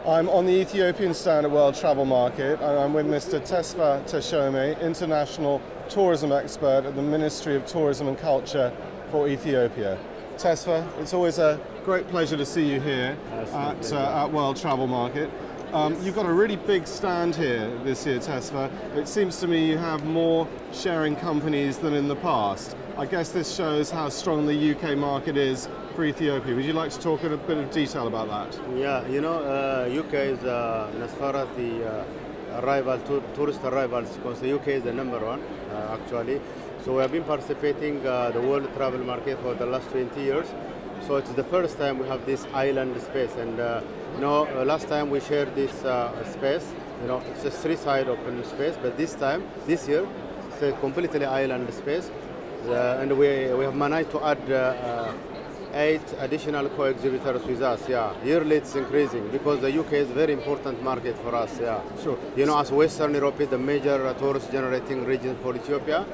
I'm on the Ethiopian stand at World Travel Market, and I'm with Mr. Tesfa Teshome, International Tourism Expert at the Ministry of Tourism and Culture for Ethiopia. Tesfa, it's always a great pleasure to see you here at World Travel Market. You've got a really big stand here this year, Tesfa. It seems to me you have more sharing companies than in the past. I guess this shows how strong the UK market is for Ethiopia. Would you like to talk in a bit of detail about that? Yeah, you know, UK is, as far as the tourist arrivals, because the UK is the number one, actually. So we have been participating the world travel market for the last 20 years. So it's the first time we have this island space. And, last time we shared this space, it's a three-side open space, but this year, it's a completely island space. And we have managed to add 8 additional co-exhibitors with us. Yeah, yearly it's increasing because the UK is a very important market for us. Yeah, sure. As Western Europe is the major tourist-generating region for Ethiopia,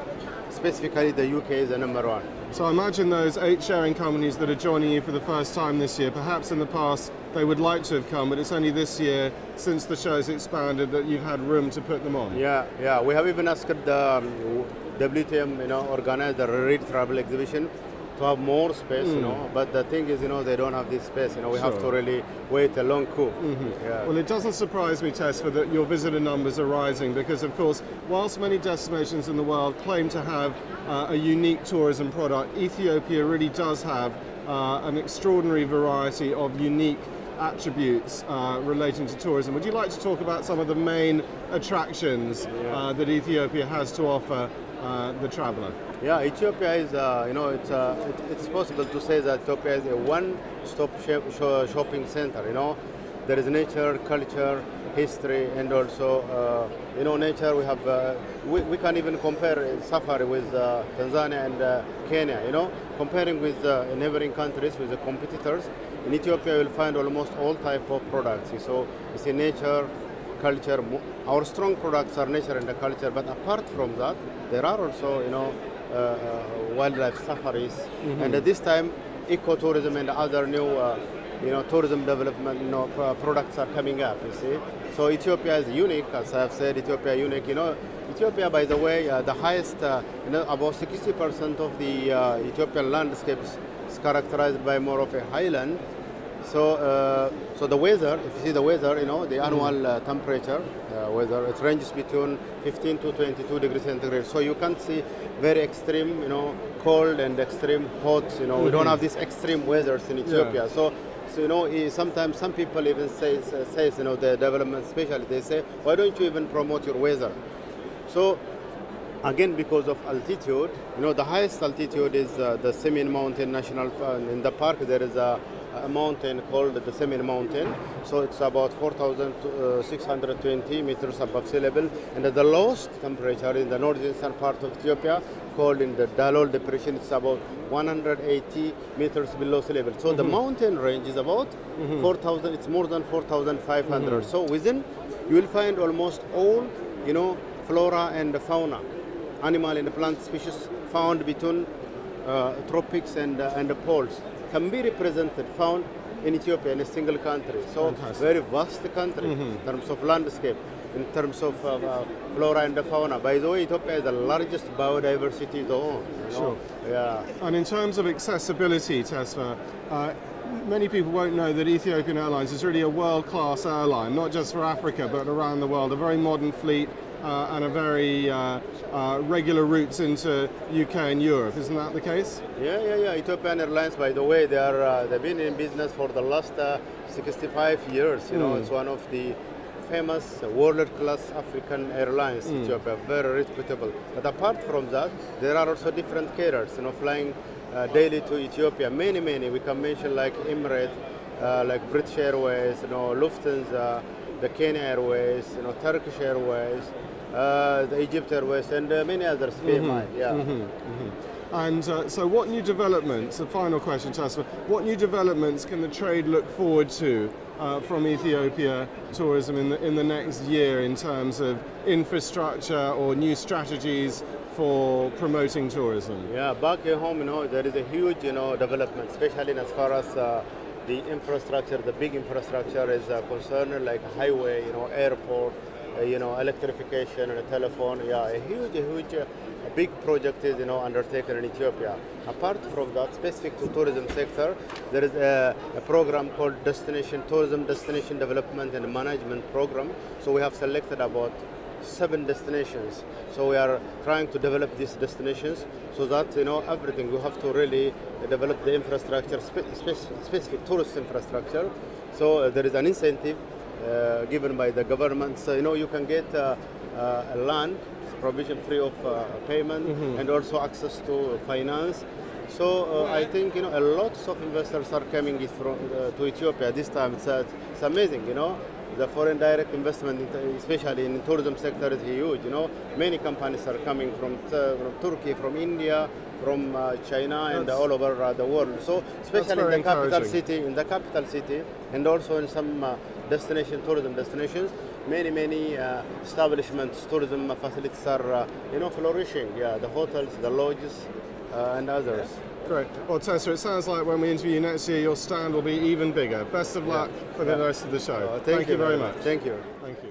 specifically the UK is the number one. So I imagine those 8 sharing companies that are joining you for the first time this year, perhaps in the past they would like to have come, but it's only this year, since the show's expanded, that you've had room to put them on. Yeah. We have even asked the WTM, organize the Read Travel exhibition to have more space, but the thing is, they don't have this space, we have to really wait a long queue. Yeah. Well, it doesn't surprise me, Tesfa, that your visitor numbers are rising because, of course, whilst many destinations in the world claim to have a unique tourism product, Ethiopia really does have an extraordinary variety of unique attributes relating to tourism. Would you like to talk about some of the main attractions that Ethiopia has to offer the traveller? Yeah, Ethiopia is, it's possible to say that Ethiopia is a one-stop shopping center. There is nature, culture, history, and also, nature. We have, we can even compare safari with Tanzania and Kenya. Comparing with neighboring countries, with the competitors. In Ethiopia, you'll find almost all type of products. So you see nature, culture. Our strong products are nature and the culture, but apart from that, there are also, wildlife safaris, and at this time, ecotourism and other new, tourism development, products are coming up. You see, so Ethiopia is unique, as I have said. Ethiopia is unique. Ethiopia, by the way, the highest, about 60% of the Ethiopian landscape is characterized by more of a highland. So, so the weather, if you see the weather, the annual temperature, weather, it ranges between 15 to 22 degrees centigrade. So you can't see very extreme, cold and extreme hot. We don't have these extreme weathers in Ethiopia. So sometimes some people even say, the development specialist, they say, why don't you even promote your weather? So again, because of altitude, the highest altitude is the Semin Mountain National Park. In the park, there is a mountain called the Semin Mountain. So it's about 4,620 meters above sea level. And the lowest temperature in the northeastern part of Ethiopia, called in the Dalol Depression, it's about 180 meters below sea level. So the mountain range is about 4,000, it's more than 4,500. So within, you will find almost all, flora and fauna, animal and plant species found between tropics and the poles can be represented, found in Ethiopia in a single country. So very vast country in terms of landscape, in terms of flora and fauna. By the way, Ethiopia is the largest biodiversity zone. Sure. Yeah. And in terms of accessibility, Tesfa, many people won't know that Ethiopian Airlines is really a world-class airline, not just for Africa, but around the world. A very modern fleet and a very regular routes into UK and Europe. Isn't that the case? Yeah. Ethiopian Airlines, by the way, they've been in business for the last 65 years. It's one of the famous world-class African airlines. Ethiopia, very reputable. But apart from that, there are also different carriers, flying daily to Ethiopia. Many. We can mention like Emirates, like British Airways, Lufthansa, the Kenya Airways, Turkish Airways, the Egypt Airways, and many others. And so what new developments, a final question, Tesfa, what new developments can the trade look forward to from Ethiopia tourism in the next year in terms of infrastructure or new strategies for promoting tourism? Yeah, back at home, there is a huge, development, especially as far as the infrastructure, the big infrastructure is concerned, like highway, airport, electrification and telephone. Yeah, a huge big project is undertaken in Ethiopia. Apart from that, specific to tourism sector, there is a program called Tourism Destination Development and Management Program. So we have selected about 7 destinations. So we are trying to develop these destinations so that everything, we have to really develop the infrastructure, specific tourist infrastructure. So there is an incentive given by the government. So you can get a land provision free of payment, and also access to finance. So I think a lot of investors are coming to Ethiopia this time. It's amazing, The foreign direct investment, especially in the tourism sector, is huge. Many companies are coming from Turkey, from India, from China, and all over the world. So especially in the capital city, and also in some tourism destinations, many establishments, tourism facilities are flourishing. Yeah, the hotels, the lodges, and others. Great. Well, Tessa, it sounds like when we interview you next year, your stand will be even bigger. Best of luck for the rest of the show. Thank you very much. Thank you. Thank you.